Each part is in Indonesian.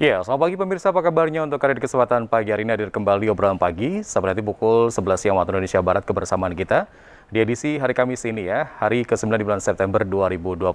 Ya, selamat pagi pemirsa, apa kabarnya untuk kalian di kesempatan pagi hari ini hadir kembali obrolan pagi, sampai nanti pukul 11 siang waktu Indonesia Barat kebersamaan kita di edisi hari Kamis ini ya, hari ke-9 di bulan September 2021.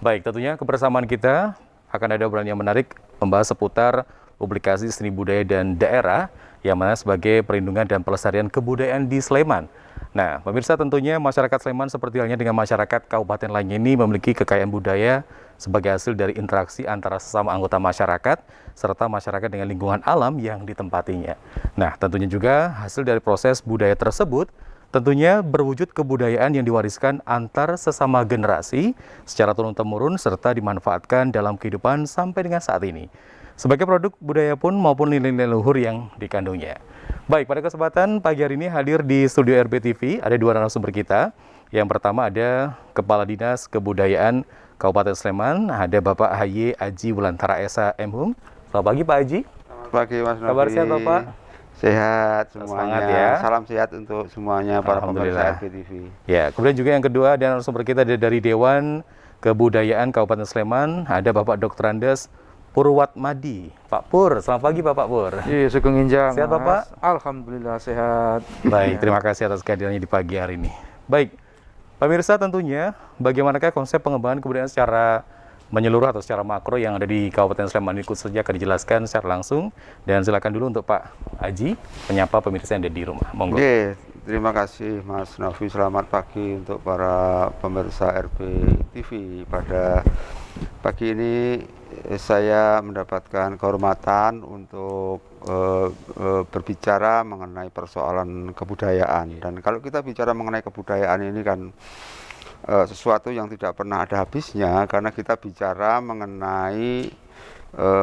Baik, tentunya kebersamaan kita akan ada obrolan yang menarik membahas seputar publikasi seni budaya dan daerah yang mana sebagai perlindungan dan pelestarian kebudayaan di Sleman. Nah, pemirsa tentunya masyarakat Sleman seperti halnya dengan masyarakat kabupaten lainnya ini memiliki kekayaan budaya sebagai hasil dari interaksi antara sesama anggota masyarakat serta masyarakat dengan lingkungan alam yang ditempatinya. Nah, tentunya juga hasil dari proses budaya tersebut tentunya berwujud kebudayaan yang diwariskan antar sesama generasi secara turun-temurun serta dimanfaatkan dalam kehidupan sampai dengan saat ini. Sebagai produk budaya pun maupun nilai-nilai luhur yang dikandungnya. Baik, pada kesempatan pagi hari ini hadir di studio RBTV ada dua narasumber kita. Yang pertama ada Kepala Dinas Kebudayaan Kabupaten Sleman, ada Bapak H.Y. Aji Wulantara Esa M.Hum. Selamat pagi Pak Aji. Selamat pagi Mas Novi. Kabar sehat Bapak? Sehat semuanya. Semangat ya. Salam sehat untuk semuanya para pemirsa RBTV. Ya, kemudian juga yang kedua dan narasumber kita dari Dewan Kebudayaan Kabupaten Sleman, ada Bapak Dr. Andes Purwatmadi. Pak Pur, selamat pagi Bapak Pur. Iya, Sugeng Injang. Sehat Bapak? Alhamdulillah sehat. Baik, terima kasih atas kehadirannya di pagi hari ini. Baik, pemirsa tentunya bagaimanakah konsep pengembangan kebudayaan secara menyeluruh atau secara makro yang ada di Kabupaten Sleman ini khususnya akan dijelaskan secara langsung. Dan silakan dulu untuk Pak Aji menyapa pemirsa yang ada di rumah. Monggo. Oke, terima kasih Mas Novi. Selamat pagi untuk para pemirsa RBTV. Pada pagi ini saya mendapatkan kehormatan untuk berbicara mengenai persoalan kebudayaan. Dan kalau kita bicara mengenai kebudayaan ini kan sesuatu yang tidak pernah ada habisnya, karena kita bicara mengenai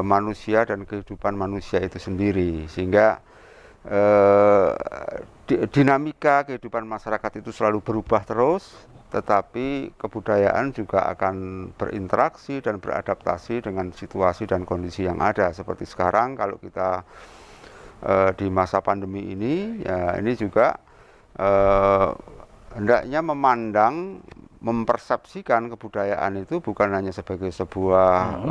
manusia dan kehidupan manusia itu sendiri, sehingga dinamika kehidupan masyarakat itu selalu berubah terus, tetapi kebudayaan juga akan berinteraksi dan beradaptasi dengan situasi dan kondisi yang ada. Seperti sekarang kalau kita di masa pandemi ini, ya ini juga hendaknya mempersepsikan kebudayaan itu bukan hanya sebagai sebuah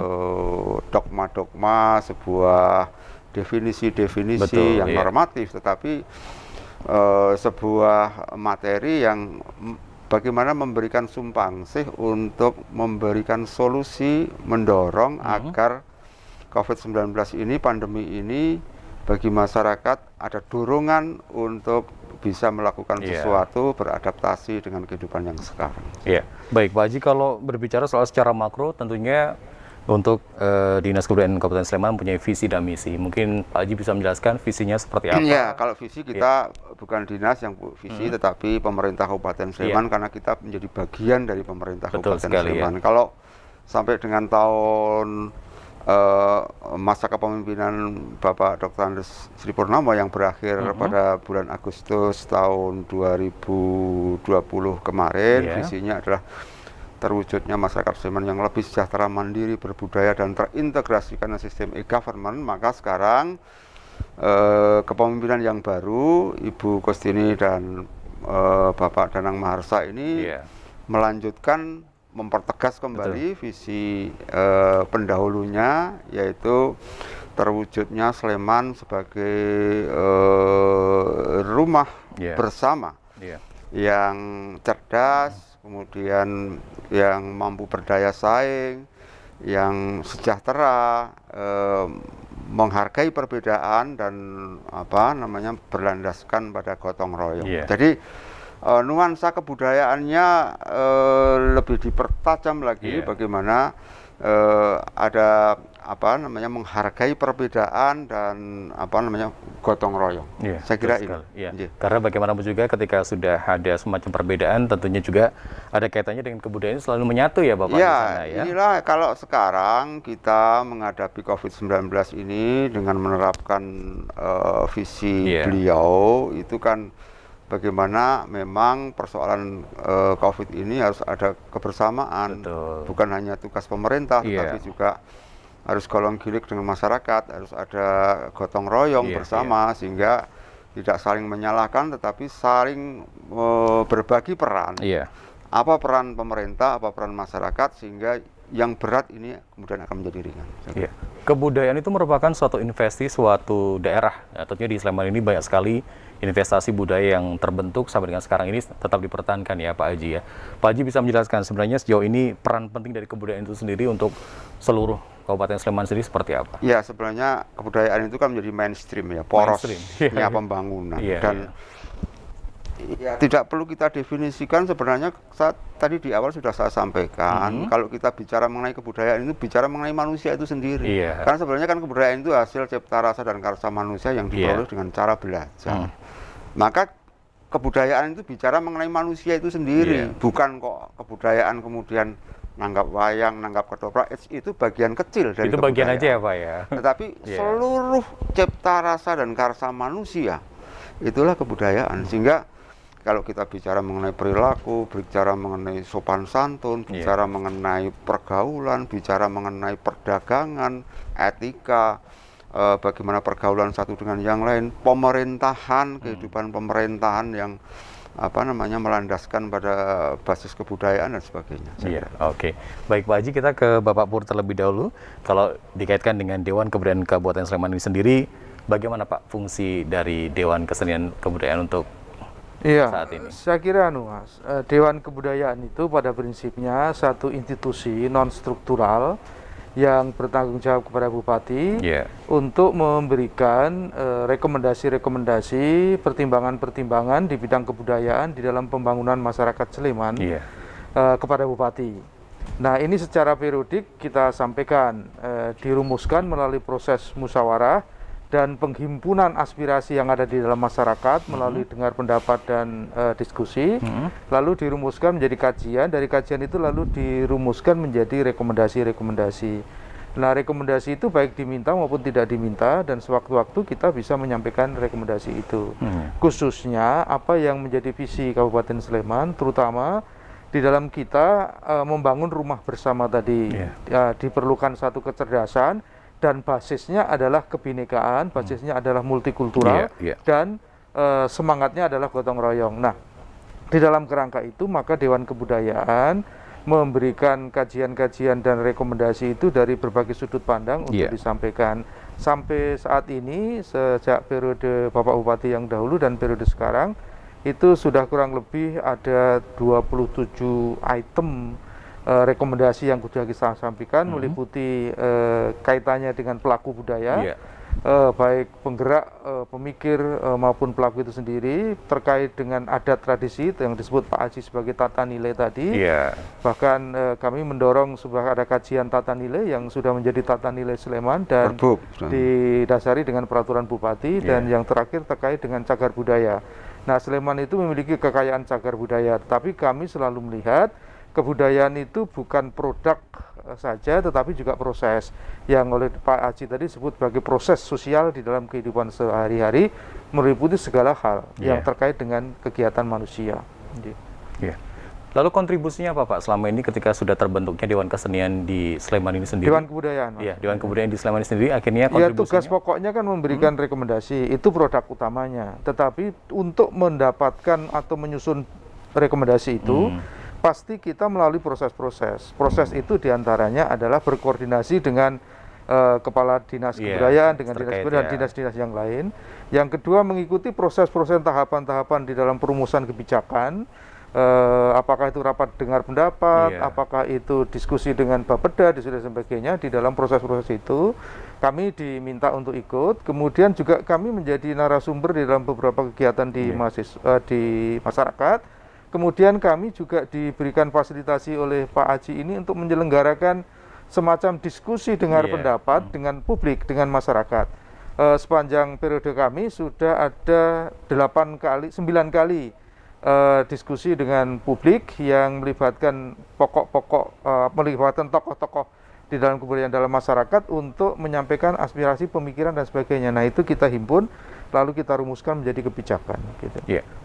dogma-dogma, sebuah definisi-definisi yang normatif, tetapi sebuah materi yang bagaimana memberikan sumbangsih untuk memberikan solusi, mendorong agar COVID-19 ini, pandemi ini, bagi masyarakat ada dorongan untuk bisa melakukan sesuatu, beradaptasi dengan kehidupan yang sekarang. Iya, baik Pak Haji, kalau berbicara soal secara makro, tentunya untuk Dinas Kebudayaan Kabupaten Sleman mempunyai visi dan misi. Mungkin Pak Haji bisa menjelaskan visinya seperti apa? Ya, kalau visi kita bukan dinas yang visi, tetapi pemerintah Kabupaten Sleman, karena kita menjadi bagian dari pemerintah Kabupaten Sleman. Kalau sampai dengan tahun masa kepemimpinan Bapak Dr. Andes Sri Purnomo yang berakhir pada bulan Agustus tahun 2020 kemarin, visinya adalah terwujudnya masyarakat Sleman yang lebih sejahtera, mandiri, berbudaya, dan terintegrasikan sistem e-government. Maka sekarang kepemimpinan yang baru, Ibu Kostini dan Bapak Danang Maharsa ini melanjutkan, mempertegas kembali visi pendahulunya, yaitu terwujudnya Sleman sebagai rumah bersama yang cerdas, kemudian yang mampu berdaya saing, yang sejahtera, menghargai perbedaan, dan berlandaskan pada gotong royong. Jadi nuansa kebudayaannya lebih dipertajam lagi, bagaimana ada menghargai perbedaan dan gotong royong. Saya kira ini. Karena bagaimanapun juga ketika sudah ada semacam perbedaan, tentunya juga ada kaitannya dengan kebudayaan selalu menyatu ya Bapak. Inilah kalau sekarang kita menghadapi COVID-19 ini dengan menerapkan visi beliau, itu kan bagaimana memang persoalan COVID ini harus ada kebersamaan. Bukan hanya tugas pemerintah, tetapi juga harus golong gilik dengan masyarakat, harus ada gotong royong bersama, sehingga tidak saling menyalahkan, tetapi saling berbagi peran. Apa peran pemerintah, apa peran masyarakat, sehingga yang berat ini kemudian akan menjadi ringan. Kebudayaan itu merupakan suatu investasi suatu daerah. Ya, tentunya di Sleman ini banyak sekali investasi budaya yang terbentuk sampai dengan sekarang ini tetap dipertahankan ya Pak Haji ya. Pak Haji bisa menjelaskan sebenarnya sejauh ini peran penting dari kebudayaan itu sendiri untuk seluruh Kabupaten Sleman sendiri seperti apa? Ya, sebenarnya kebudayaan itu kan menjadi mainstream ya, porosnya pembangunan. Dan ya, tidak perlu kita definisikan, sebenarnya tadi di awal sudah saya sampaikan, kalau kita bicara mengenai kebudayaan itu bicara mengenai manusia itu sendiri. Karena sebenarnya kan kebudayaan itu hasil cipta rasa dan karsa manusia yang diperoleh dengan cara belajar. Maka kebudayaan itu bicara mengenai manusia itu sendiri, bukan kok kebudayaan kemudian nanggap wayang, nanggap ketoprak, itu bagian kecil dari itu kebudayaan. Bagian aja ya Pak ya. Tetapi seluruh cipta rasa dan karsa manusia itulah kebudayaan. Sehingga kalau kita bicara mengenai perilaku, bicara mengenai sopan santun, bicara mengenai pergaulan, bicara mengenai perdagangan, etika, bagaimana pergaulan satu dengan yang lain, pemerintahan, kehidupan pemerintahan yang melandaskan pada basis kebudayaan dan sebagainya. Oke. Baik Pak Haji, kita ke Bapak Pur terlebih dahulu. Kalau dikaitkan dengan Dewan Kebudayaan Kabupaten Sleman ini sendiri, bagaimana Pak fungsi dari Dewan Kesenian Kebudayaan untuk saat ini? Saya kira Mas, Dewan Kebudayaan itu pada prinsipnya satu institusi non struktural yang bertanggung jawab kepada Bupati untuk memberikan rekomendasi-rekomendasi, pertimbangan-pertimbangan di bidang kebudayaan di dalam pembangunan masyarakat Sleman kepada Bupati. Nah, ini secara periodik kita sampaikan, dirumuskan melalui proses musyawarah dan penghimpunan aspirasi yang ada di dalam masyarakat melalui dengar pendapat dan diskusi, lalu dirumuskan menjadi kajian, dari kajian itu lalu dirumuskan menjadi rekomendasi-rekomendasi. Nah, rekomendasi itu baik diminta maupun tidak diminta, dan sewaktu-waktu kita bisa menyampaikan rekomendasi itu. Khususnya apa yang menjadi visi Kabupaten Sleman, terutama di dalam kita membangun rumah bersama tadi, diperlukan satu kecerdasan, dan basisnya adalah kebinekaan, basisnya adalah multikultural, dan semangatnya adalah gotong royong. Nah, di dalam kerangka itu maka Dewan Kebudayaan memberikan kajian-kajian dan rekomendasi itu dari berbagai sudut pandang untuk disampaikan. Sampai saat ini, sejak periode Bapak Bupati yang dahulu dan periode sekarang, itu sudah kurang lebih ada 27 item rekomendasi yang sudah kita sampaikan, meliputi kaitannya dengan pelaku budaya, baik penggerak, pemikir maupun pelaku itu sendiri, terkait dengan adat tradisi yang disebut Pak Haji sebagai tata nilai tadi. Bahkan kami mendorong sebuah ada kajian tata nilai yang sudah menjadi tata nilai Sleman dan didasari dengan peraturan Bupati, dan yang terakhir terkait dengan cagar budaya. Nah, Sleman itu memiliki kekayaan cagar budaya, tapi kami selalu melihat kebudayaan itu bukan produk saja, tetapi juga proses yang oleh Pak Haji tadi disebut sebagai proses sosial di dalam kehidupan sehari-hari, meliputi segala hal yang terkait dengan kegiatan manusia. Lalu kontribusinya apa Pak selama ini ketika sudah terbentuknya Dewan Kesenian di Sleman ini sendiri? Dewan Kebudayaan. Dewan Kebudayaan di Sleman ini sendiri akhirnya kontribusinya? Tugas pokoknya kan memberikan rekomendasi, itu produk utamanya. Tetapi untuk mendapatkan atau menyusun rekomendasi itu, pasti kita melalui proses-proses. Proses itu diantaranya adalah berkoordinasi dengan Kepala Dinas Kebudayaan, dengan Dinas Kebudayaan dan dinas-dinas yang lain. Yang kedua, mengikuti proses-proses tahapan-tahapan di dalam perumusan kebijakan. Apakah itu rapat dengar pendapat, apakah itu diskusi dengan Bapeda, dan sebagainya. Di dalam proses-proses itu kami diminta untuk ikut. Kemudian juga kami menjadi narasumber di dalam beberapa kegiatan di masyarakat. Kemudian kami juga diberikan fasilitasi oleh Pak Haji ini untuk menyelenggarakan semacam diskusi dengar pendapat dengan publik, dengan masyarakat. Sepanjang periode kami sudah ada 9 kali diskusi dengan publik yang melibatkan melibatkan tokoh-tokoh di dalam kebudayaan dalam masyarakat untuk menyampaikan aspirasi, pemikiran dan sebagainya. Nah, itu kita himpun, lalu kita rumuskan menjadi kebijakan.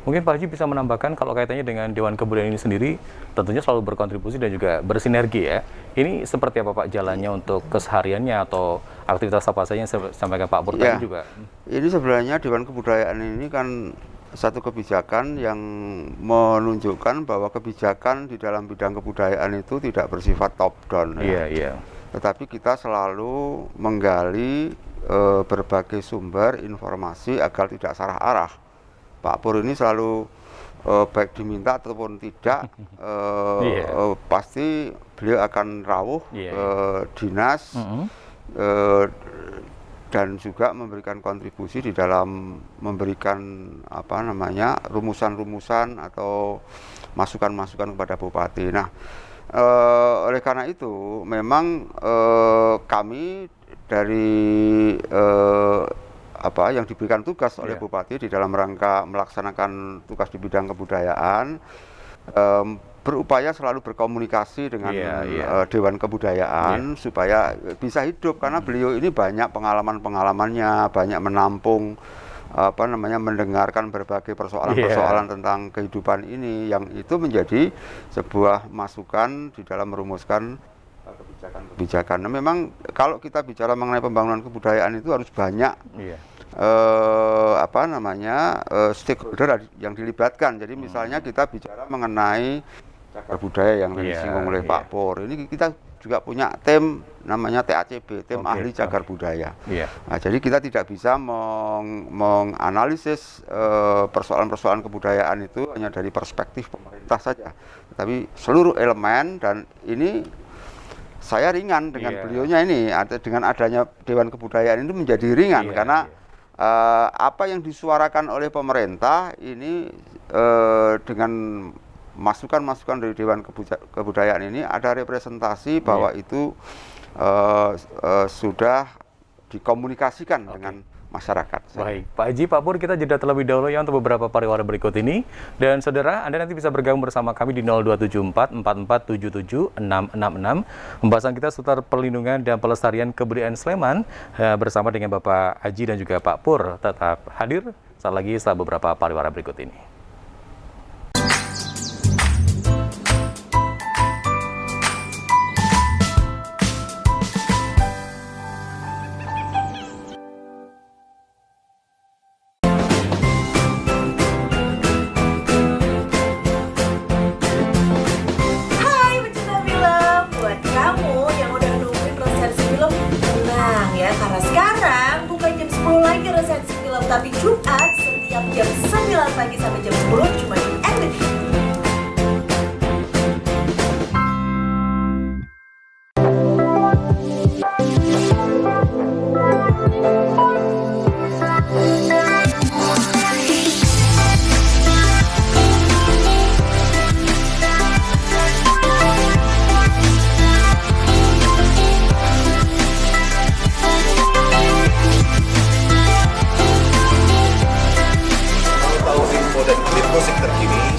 Mungkin Pak Haji bisa menambahkan kalau kaitannya dengan Dewan Kebudayaan ini sendiri, tentunya selalu berkontribusi dan juga bersinergi ya. Ini seperti apa Pak jalannya untuk kesehariannya atau aktivitas apa saja yang disampaikan Pak Pur tadi juga? Ini sebenarnya Dewan Kebudayaan ini kan satu kebijakan yang menunjukkan bahwa kebijakan di dalam bidang kebudayaan itu tidak bersifat top down. tetapi kita selalu menggali berbagai sumber informasi agar tidak salah arah. Pak Pur ini selalu baik diminta ataupun tidak, pasti beliau akan rawuh dinas dan juga memberikan kontribusi di dalam memberikan rumusan-rumusan atau masukan-masukan kepada bupati. Nah, oleh karena itu memang kami dari yang diberikan tugas oleh bupati di dalam rangka melaksanakan tugas di bidang kebudayaan, berupaya selalu berkomunikasi dengan Dewan Kebudayaan supaya bisa hidup, karena beliau ini banyak pengalaman-pengalamannya, banyak menampung mendengarkan berbagai persoalan-persoalan tentang kehidupan ini, yang itu menjadi sebuah masukan di dalam merumuskan kebijakan. Nah, memang kalau kita bicara mengenai pembangunan kebudayaan itu harus banyak stakeholder yang dilibatkan. Jadi misalnya kita bicara mengenai cagar budaya yang disinggung oleh Pak Pur. Ini kita juga punya tim namanya TACB, tim ahli cagar budaya. Nah, jadi kita tidak bisa menganalisis persoalan-persoalan kebudayaan itu hanya dari perspektif pemerintah saja, tapi seluruh elemen. Dan ini saya ringan dengan beliaunya ini, dengan adanya Dewan Kebudayaan itu menjadi ringan karena apa yang disuarakan oleh pemerintah ini dengan masukan-masukan dari Dewan Kebudayaan ini ada representasi bahwa itu sudah dikomunikasikan dengan masyarakat. Baik, Pak Haji, Pak Pur, kita jeda terlebih dahulu ya untuk beberapa pariwara berikut ini. Dan saudara, Anda nanti bisa bergabung bersama kami di 0274 4477 666. Pembahasan kita seputar perlindungan dan pelestarian kebudayaan Sleman bersama dengan Bapak Haji dan juga Pak Pur. Tetap hadir saat lagi setelah beberapa pariwara berikut ini. Tapi Jumat setiap jam 9 pagi sampai jam 10 cuma di NBTV.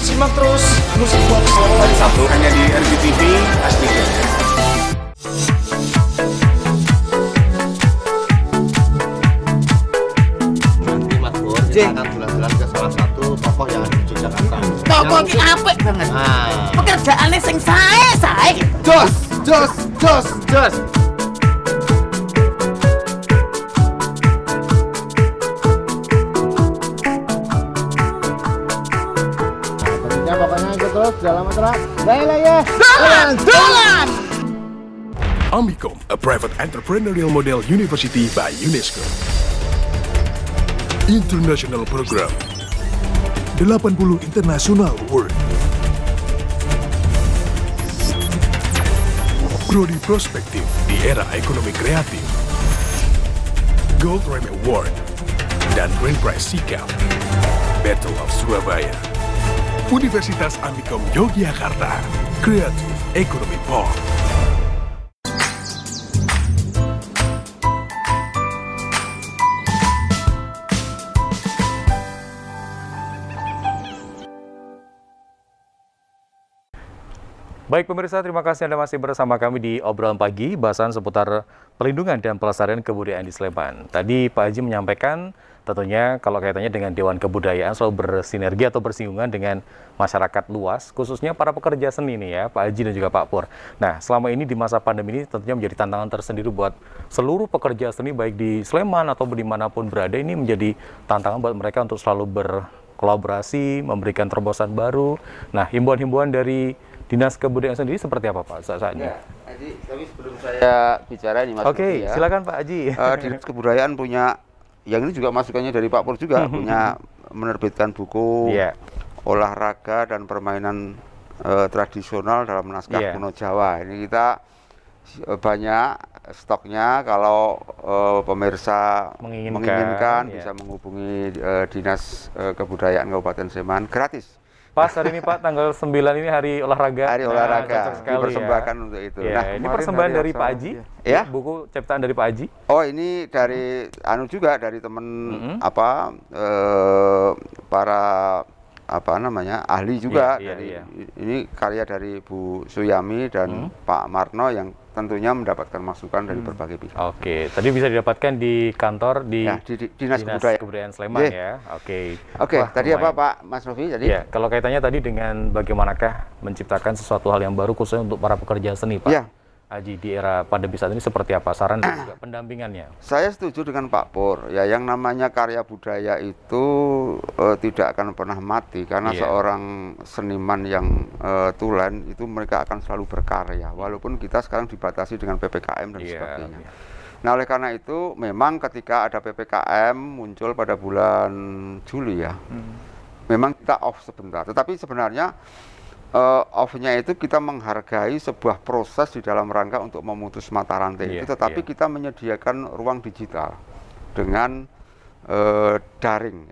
Simak terus Musik Box hari Sabtu hanya di RBTV Asli. Nanti Mas Pur, kita akan jalan-jalan ke salah satu tokoh yang ada di Yogyakarta. Tokoh ki apik banget. Pekerjaannya sing sae. Jos. Pokoknya ikut terus dalam acara Dolan. Amicom, a private entrepreneurial model university by UNESCO. International Program 80 International Award. Prodi Prospektif di era ekonomi kreatif. Gold Rem Award dan Grand Prize Sikap. Battle of Surabaya. Universitas Amicom Yogyakarta, Creative Economy Park. Baik pemirsa, terima kasih Anda masih bersama kami di obrolan pagi, bahasan seputar perlindungan dan pelestarian kebudayaan di Sleman. Tadi Pak Haji menyampaikan tentunya kalau kaitannya dengan Dewan Kebudayaan selalu bersinergi atau bersinggungan dengan masyarakat luas, khususnya para pekerja seni nih ya, Pak Haji dan juga Pak Pur. Nah, selama ini di masa pandemi ini tentunya menjadi tantangan tersendiri buat seluruh pekerja seni baik di Sleman atau dimanapun berada. Ini menjadi tantangan buat mereka untuk selalu berkolaborasi, memberikan terobosan baru. Nah, himbauan-himbauan dari Dinas Kebudayaan sendiri seperti apa Pak saat ini? Ya, tapi sebelum saya bicara ini Mas Oke, ya, silakan Pak Haji. Dinas Kebudayaan punya, yang ini juga masukannya dari Pak Pur juga, punya menerbitkan buku olahraga dan permainan tradisional dalam naskah kuno Jawa. Ini kita banyak stoknya, kalau pemirsa menginginkan bisa menghubungi Dinas Kebudayaan Kabupaten Sleman, gratis. Pas hari ini Pak, tanggal 9 ini hari olahraga. Hari olahraga, dipersembahkan untuk itu. Ya, ini persembahan dari Pak Haji, ya. Buku ciptaan dari Pak Haji. Oh, ini dari juga dari teman para ahli juga. Ini karya dari Bu Suyami dan Pak Marno yang tentunya mendapatkan masukan dari berbagai pihak. Oke, tadi bisa didapatkan di kantor di Dinas Kebudayaan Sleman ya. Oke, tadi apa Pak Mas Novi tadi? Ya, kalau kaitannya tadi dengan bagaimanakah menciptakan sesuatu hal yang baru khususnya untuk para pekerja seni Pak Haji di era pandemi saat ini seperti apa saran dan juga pendampingannya? Saya setuju dengan Pak Pur. Ya, yang namanya karya budaya itu tidak akan pernah mati karena seorang seniman yang tulen itu mereka akan selalu berkarya walaupun kita sekarang dibatasi dengan PPKM dan sebagainya. Nah, oleh karena itu memang ketika ada PPKM muncul pada bulan Juli ya. Memang kita off sebentar, tetapi sebenarnya off-nya itu kita menghargai sebuah proses di dalam rangka untuk memutus mata rantai itu, tetapi kita menyediakan ruang digital dengan daring.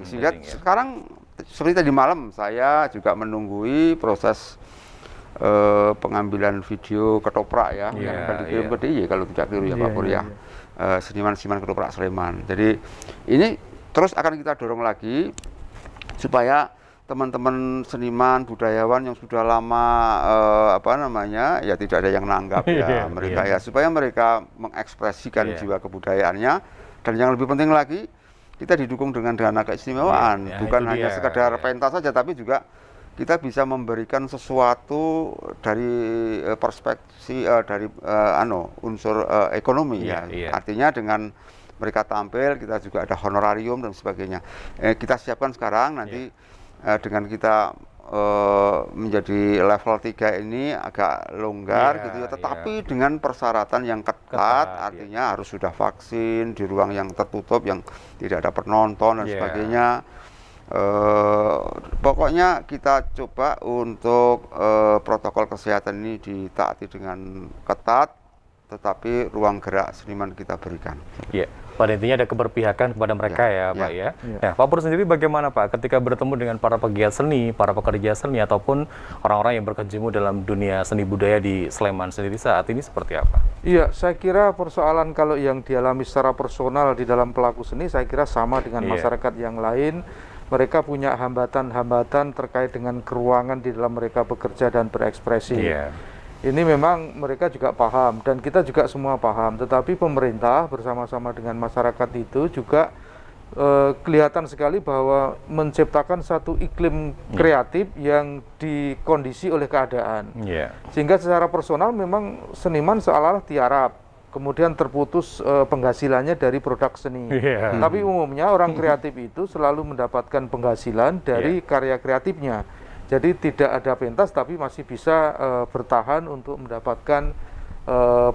Sehingga sekarang seperti tadi malam saya juga menunggui proses pengambilan video ketoprak yang akan dikirim ke DIY kalau tidak keliru ya Pak Pur ya. Seniman-seniman ketoprak Sleman. Jadi ini terus akan kita dorong lagi supaya teman-teman seniman budayawan yang sudah lama ya tidak ada yang nanggap mereka supaya mereka mengekspresikan jiwa kebudayaannya, dan yang lebih penting lagi kita didukung dengan dana keistimewaan, bukan hanya sekedar pentas saja, tapi juga kita bisa memberikan sesuatu dari perspektif dari unsur ekonomi artinya dengan mereka tampil kita juga ada honorarium dan sebagainya. Kita siapkan sekarang nanti dengan kita menjadi level 3 ini agak longgar gitu ya, tetapi dengan persyaratan yang ketat, artinya harus sudah vaksin di ruang yang tertutup yang tidak ada penonton dan sebagainya. Pokoknya kita coba untuk protokol kesehatan ini ditaati dengan ketat, tetapi ruang gerak seniman kita berikan. Pada intinya ada keberpihakan kepada mereka Pak ya. Nah, Pak Pur sendiri bagaimana Pak ketika bertemu dengan para pegiat seni, para pekerja seni ataupun orang-orang yang berkecimpung dalam dunia seni budaya di Sleman sendiri saat ini seperti apa? Iya, saya kira persoalan kalau yang dialami secara personal di dalam pelaku seni saya kira sama dengan masyarakat yang lain. Mereka punya hambatan-hambatan terkait dengan keruangan di dalam mereka bekerja dan berekspresi. Ini memang mereka juga paham dan kita juga semua paham, tetapi pemerintah bersama-sama dengan masyarakat itu juga kelihatan sekali bahwa menciptakan satu iklim kreatif yang dikondisi oleh keadaan. Sehingga secara personal memang seniman seolah-olah tiarap, kemudian terputus penghasilannya dari produk seni. Tapi umumnya orang kreatif itu selalu mendapatkan penghasilan dari karya kreatifnya. Jadi tidak ada pentas tapi masih bisa bertahan untuk mendapatkan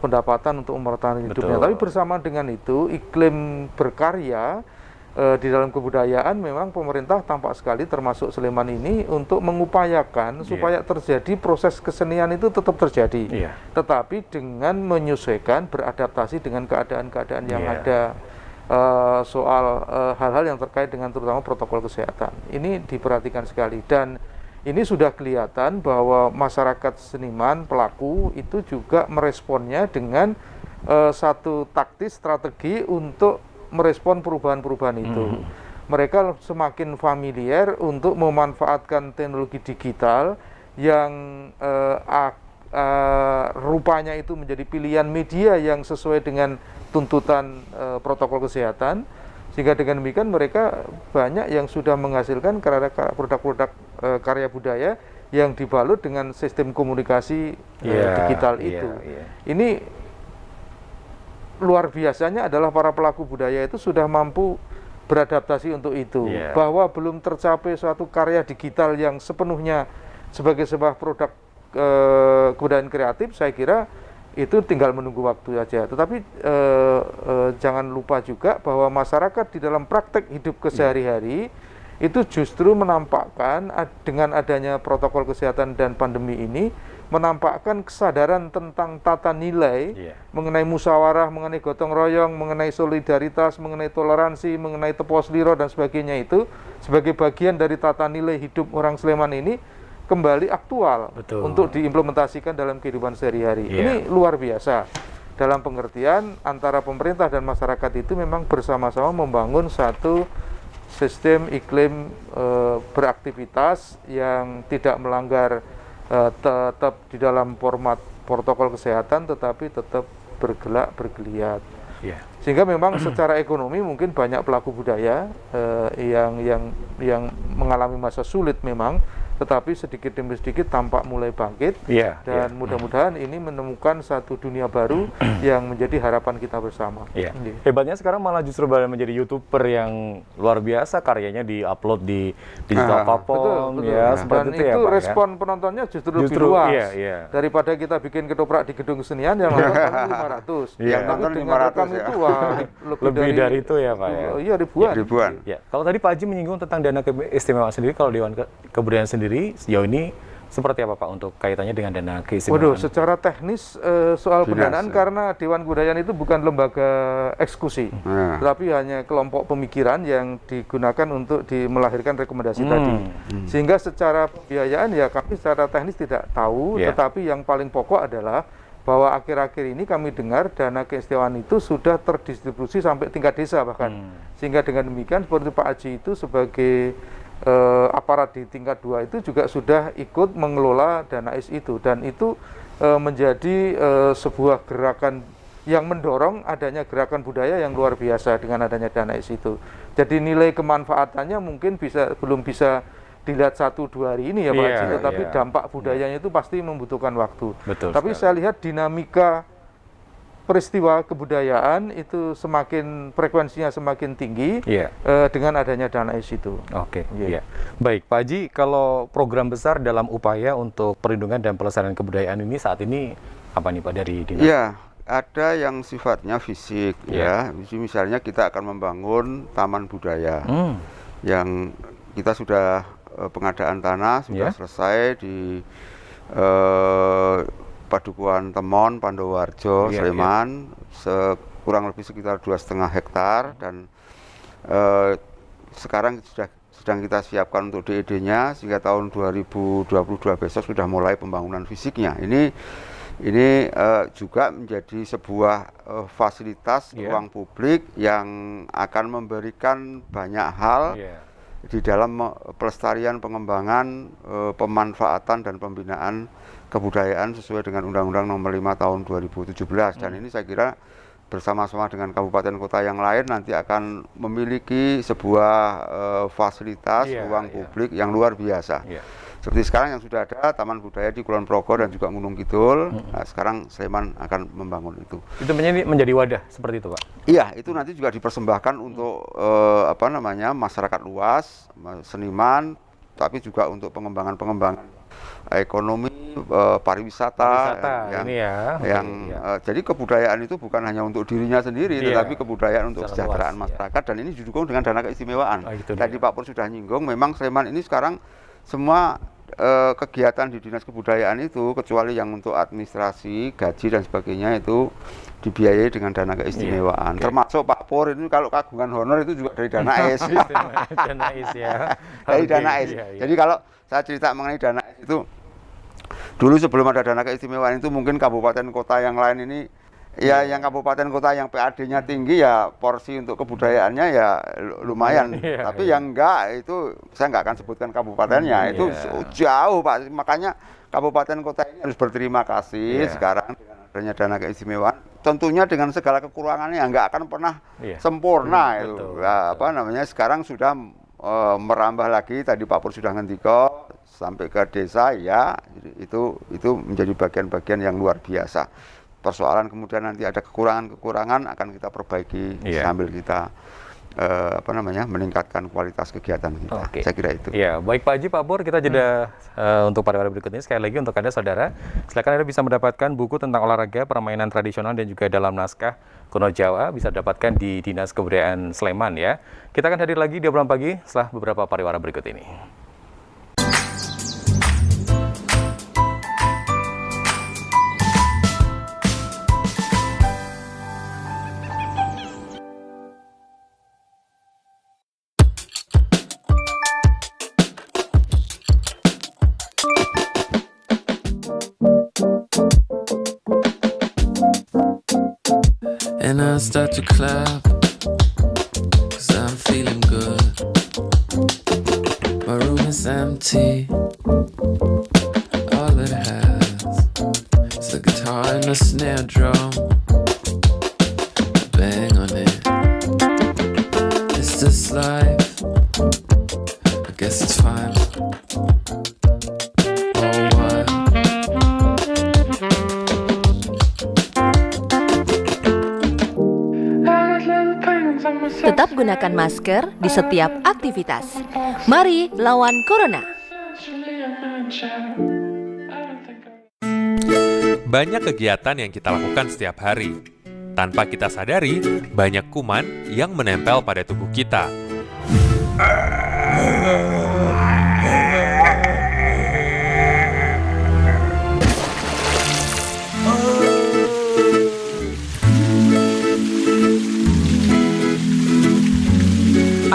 pendapatan untuk mempertahankan hidupnya. Tapi bersama dengan itu iklim berkarya di dalam kebudayaan memang pemerintah tampak sekali termasuk Sleman ini untuk mengupayakan supaya terjadi proses kesenian itu tetap terjadi. Tetapi dengan menyesuaikan, beradaptasi dengan keadaan-keadaan yang ada. Soal hal-hal yang terkait dengan terutama protokol kesehatan. Ini diperhatikan sekali dan ini sudah kelihatan bahwa masyarakat seniman, pelaku itu juga meresponnya dengan satu taktis strategi untuk merespon perubahan-perubahan itu. Mereka semakin familiar untuk memanfaatkan teknologi digital yang rupanya itu menjadi pilihan media yang sesuai dengan tuntutan protokol kesehatan. Sehingga dengan demikian mereka banyak yang sudah menghasilkan produk-produk karya budaya yang dibalut dengan sistem komunikasi digital itu. Ini luar biasanya adalah para pelaku budaya itu sudah mampu beradaptasi untuk itu. Bahwa belum tercapai suatu karya digital yang sepenuhnya sebagai sebuah produk kebudayaan kreatif, saya kira itu tinggal menunggu waktu aja. Tetapi jangan lupa juga bahwa masyarakat di dalam praktek hidup kesehari-hari itu justru menampakkan dengan adanya protokol kesehatan dan pandemi ini, menampakkan kesadaran tentang tata nilai mengenai musyawarah, mengenai gotong royong, mengenai solidaritas, mengenai toleransi, mengenai tepos liro dan sebagainya, itu sebagai bagian dari tata nilai hidup orang Sleman ini kembali aktual untuk diimplementasikan dalam kehidupan sehari-hari. Ini luar biasa dalam pengertian antara pemerintah dan masyarakat itu memang bersama-sama membangun satu sistem iklim beraktivitas yang tidak melanggar, tetap di dalam format protokol kesehatan, tetapi tetap bergeliat. Sehingga memang secara ekonomi mungkin banyak pelaku budaya yang mengalami masa sulit memang, tetapi sedikit demi sedikit tampak mulai bangkit, dan mudah-mudahan ini menemukan satu dunia baru yang menjadi harapan kita bersama. Hebatnya sekarang malah justru menjadi YouTuber yang luar biasa, karyanya di-upload di digital platform, seperti dan itu respon penontonnya justru lebih luas daripada kita bikin ketoprak di gedung kesenian yang nonton 500. Yang nonton 500 itu lebih dari itu ya Pak ya. Iya, ribuan. Kalau tadi Pak Haji menyinggung tentang dana keistimewaan sendiri, kalau Dewan Kebudayaan sendiri sejauh ini seperti apa Pak untuk kaitannya dengan dana keistimewaan? Secara teknis soal pendanaan, karena Dewan Kebudayaan itu bukan lembaga eksekusi, tetapi hanya kelompok pemikiran yang digunakan untuk melahirkan rekomendasi tadi. Sehingga secara pembiayaan ya kami secara teknis tidak tahu, tetapi yang paling pokok adalah bahwa akhir-akhir ini kami dengar dana keistimewaan itu sudah terdistribusi sampai tingkat desa bahkan. Sehingga dengan demikian seperti Pak Haji itu sebagai aparat di tingkat 2 itu juga sudah ikut mengelola dana is itu, dan itu menjadi sebuah gerakan yang mendorong adanya gerakan budaya yang luar biasa dengan adanya dana is itu. Jadi nilai kemanfaatannya mungkin belum bisa dilihat 1-2 hari ini ya Pak Haji, tetapi dampak budayanya itu pasti membutuhkan waktu. Tapi saya lihat dinamika peristiwa kebudayaan itu frekuensinya semakin tinggi dengan adanya dana is itu. Baik Pak Haji, kalau program besar dalam upaya untuk perlindungan dan pelestarian kebudayaan ini saat ini apa nih Pak dari Dinas? Ada yang sifatnya fisik misalnya kita akan membangun taman budaya yang kita sudah pengadaan tanah sudah selesai di Padukuhan Temon, Pandowarjo, Sleman, kurang lebih sekitar 2,5 hektar, dan sekarang sedang kita siapkan untuk DED-nya sehingga tahun 2022 besok sudah mulai pembangunan fisiknya. Ini juga menjadi sebuah fasilitas ruang publik yang akan memberikan banyak hal di dalam pelestarian, pengembangan, pemanfaatan dan pembinaan kebudayaan sesuai dengan Undang-Undang Nomor 5 Tahun 2017. Dan ini saya kira bersama-sama dengan kabupaten kota yang lain nanti akan memiliki sebuah fasilitas ruang publik yang luar biasa. Seperti sekarang yang sudah ada Taman Budaya di Kulon Progo dan juga Gunung Kidul. Nah, sekarang Sleman akan membangun itu. Itu menjadi wadah seperti itu Pak? Iya, itu nanti juga dipersembahkan untuk masyarakat luas, seniman, tapi juga untuk pengembangan ekonomi, pariwisata jadi kebudayaan itu bukan hanya untuk dirinya sendiri, tetapi kebudayaan untuk kesejahteraan masyarakat, dan ini didukung dengan dana keistimewaan. Tadi Pak Pur sudah nyinggung, memang Sleman ini sekarang semua kegiatan di Dinas Kebudayaan itu kecuali yang untuk administrasi, gaji dan sebagainya itu dibiayai dengan dana keistimewaan. Termasuk Pak Pur ini kalau kagungan honor itu juga dari dana is. Dana is Dari dana is. Jadi kalau saya cerita mengenai dana is itu, dulu sebelum ada dana keistimewaan itu mungkin kabupaten kota yang lain ini yang kabupaten kota yang PAD-nya tinggi ya porsi untuk kebudayaannya ya lumayan. Tapi yang enggak itu saya nggak akan sebutkan kabupatennya, itu jauh Pak. Makanya kabupaten kota ini harus berterima kasih sekarang dengan adanya dana keistimewaan. Tentunya dengan segala kekurangannya nggak akan pernah sempurna itu. Sekarang sudah merambah lagi, tadi Pak Pur sudah ngendiko sampai ke desa itu menjadi bagian-bagian yang luar biasa. Persoalan kemudian nanti ada kekurangan-kekurangan akan kita perbaiki sambil kita meningkatkan kualitas kegiatan kita. Saya kira itu. Ya, baik Pak Haji, Pak Pur, kita jeda untuk pariwara berikutnya. Sekali lagi untuk Anda saudara, silakan Anda bisa mendapatkan buku tentang olahraga, permainan tradisional dan juga dalam naskah kuno Jawa bisa dapatkan di Dinas Kebudayaan Sleman ya. Kita akan hadir lagi di obrolan pagi setelah beberapa pariwara berikut ini. And I start to clap, 'cause I'm feeling good. My room is empty, all it has is a guitar and a snare drum. Bang on it. Is this life? I guess it's fine. Oh, what? Tetap gunakan masker di setiap aktivitas. Mari lawan Corona. Banyak kegiatan yang kita lakukan setiap hari. Tanpa kita sadari, banyak kuman yang menempel pada tubuh kita.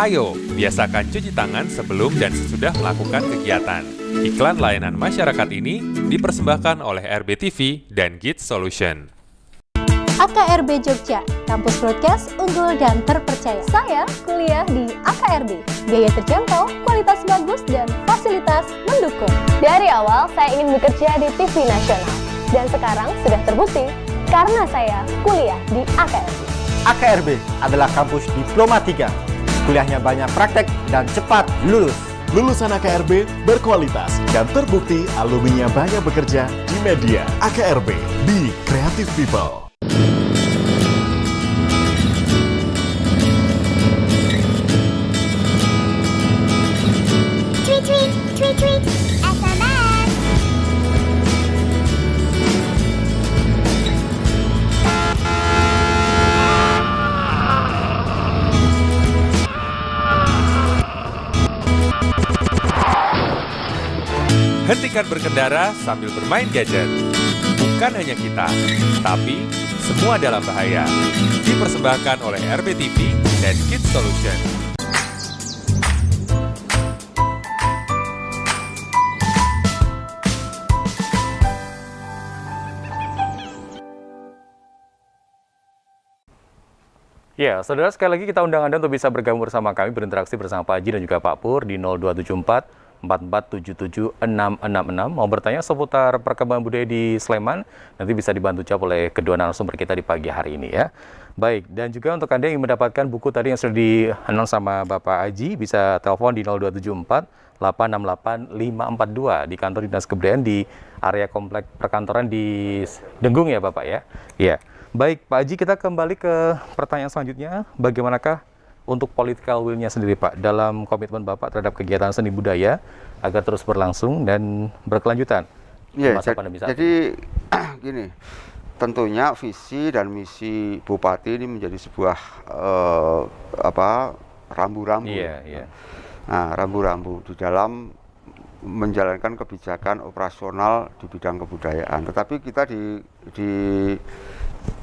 Ayo, biasakan cuci tangan sebelum dan sesudah melakukan kegiatan. Iklan layanan masyarakat ini dipersembahkan oleh RBTV dan Git Solution. AKRB Jogja, kampus broadcast unggul dan terpercaya. Saya kuliah di AKRB, biaya terjangkau, kualitas bagus, dan fasilitas mendukung. Dari awal saya ingin bekerja di TV nasional, dan sekarang sudah terbukti karena saya kuliah di AKRB. AKRB adalah kampus Diploma 3. Kuliahnya banyak praktek dan cepat lulus. Lulusan AKRB berkualitas dan terbukti alumninya banyak bekerja di media. AKRB, Be Creative People. Tweet, tweet, tweet, tweet, SMS. Hentikan berkendara sambil bermain gadget. Bukan hanya kita, tapi semua dalam bahaya. Dipersembahkan oleh RBTV dan Git Solution. Ya, saudara, sekali lagi kita undang Anda untuk bisa bergabung bersama kami, berinteraksi bersama Pak Haji dan juga Pak Pur di 0274 4477 666. Mau bertanya seputar perkembangan budaya di Sleman, nanti bisa dibantu jawab oleh kedua narasumber kita di pagi hari ini ya. Baik, dan juga untuk Anda yang mendapatkan buku tadi yang sudah di-announce sama Bapak Haji, bisa telepon di 0274 868 542 di kantor Dinas Kebudayaan di area komplek perkantoran di Denggung ya Bapak ya. Iya. Baik, Pak Haji, kita kembali ke pertanyaan selanjutnya. Bagaimanakah untuk political will-nya sendiri Pak, dalam komitmen Bapak terhadap kegiatan seni budaya agar terus berlangsung dan berkelanjutan? Ya, jadi gini, tentunya visi dan misi Bupati ini menjadi sebuah rambu-rambu. Nah, rambu-rambu di dalam menjalankan kebijakan operasional di bidang kebudayaan. Tetapi kita di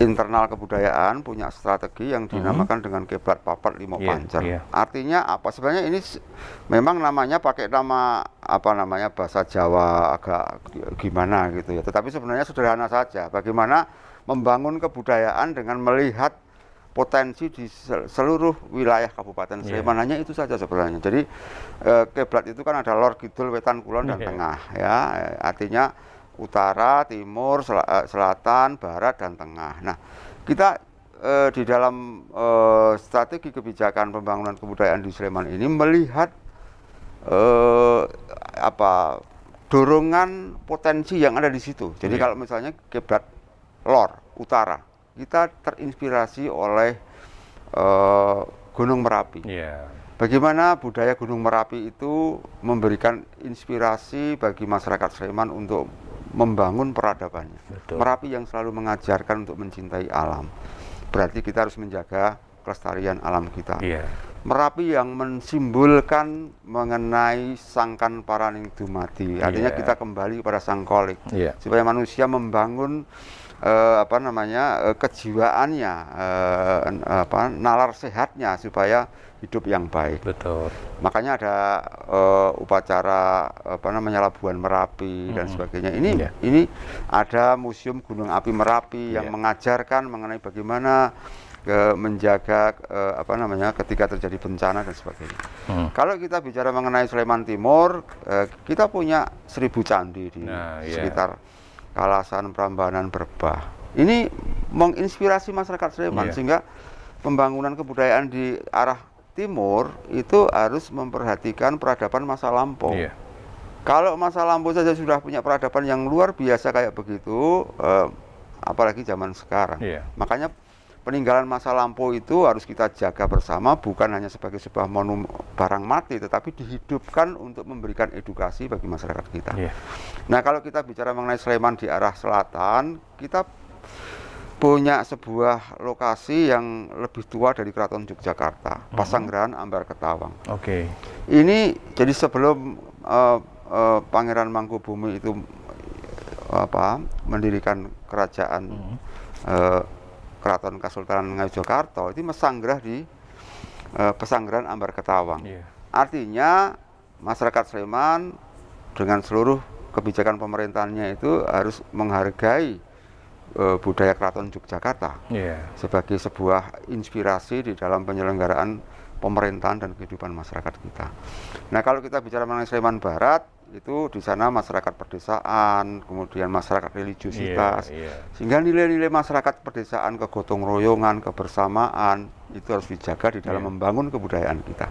internal kebudayaan punya strategi yang dinamakan dengan Keblat Papat Limo Pancer. Artinya apa? Sebenarnya ini memang namanya pakai nama bahasa Jawa agak gimana gitu ya. Tetapi sebenarnya sederhana saja. Bagaimana membangun kebudayaan dengan melihat potensi di seluruh wilayah Kabupaten Sleman. Hanya itu saja sebenarnya. Jadi Keblat itu kan ada Lor, Kidul, Wetan, Kulon, dan Tengah ya. Artinya utara, timur, selatan, barat, dan tengah. Nah, kita di dalam strategi kebijakan pembangunan kebudayaan di Sleman ini melihat dorongan potensi yang ada di situ. Jadi kalau misalnya Keblat Lor, utara, kita terinspirasi oleh Gunung Merapi. Bagaimana budaya Gunung Merapi itu memberikan inspirasi bagi masyarakat Sleman untuk membangun peradabannya. Merapi yang selalu mengajarkan untuk mencintai alam. Berarti kita harus menjaga kelestarian alam kita. Merapi yang mensimbolkan mengenai sangkan paraning dumadi. Artinya kita kembali pada sang kolik. Supaya manusia membangun kejiwaannya, nalar sehatnya supaya hidup yang baik. Makanya ada upacara Labuan Merapi dan sebagainya. Ini ada Museum Gunung Api Merapi yang mengajarkan mengenai bagaimana menjaga ketika terjadi bencana dan sebagainya. Kalau kita bicara mengenai Sleman Timur, kita punya 1000 candi di sekitar Kalasan, Prambanan, Berbah. Ini menginspirasi masyarakat Sleman sehingga pembangunan kebudayaan di arah timur itu harus memperhatikan peradaban masa lampau. Kalau masa lampau saja sudah punya peradaban yang luar biasa kayak begitu, apalagi zaman sekarang. Makanya peninggalan masa lampau itu harus kita jaga bersama, bukan hanya sebagai sebuah barang mati, tetapi dihidupkan untuk memberikan edukasi bagi masyarakat kita. Nah, kalau kita bicara mengenai Sleman di arah selatan, kita punya sebuah lokasi yang lebih tua dari Keraton Yogyakarta, Pasanggerahan Ambar Ketawang. Ini jadi sebelum Pangeran Mangkubumi itu mendirikan kerajaan Keraton Kasultanan Ngayogyakarta, itu mesanggrah di Pasanggerahan Ambar Ketawang. Artinya masyarakat Sleman dengan seluruh kebijakan pemerintahannya itu harus menghargai budaya Keraton Yogyakarta sebagai sebuah inspirasi di dalam penyelenggaraan pemerintahan dan kehidupan masyarakat kita. Nah, kalau kita bicara mengenai Sleman Barat, itu di sana masyarakat perdesaan, kemudian masyarakat religiusitas, sehingga nilai-nilai masyarakat perdesaan, kegotong royongan, kebersamaan itu harus dijaga di dalam membangun kebudayaan kita.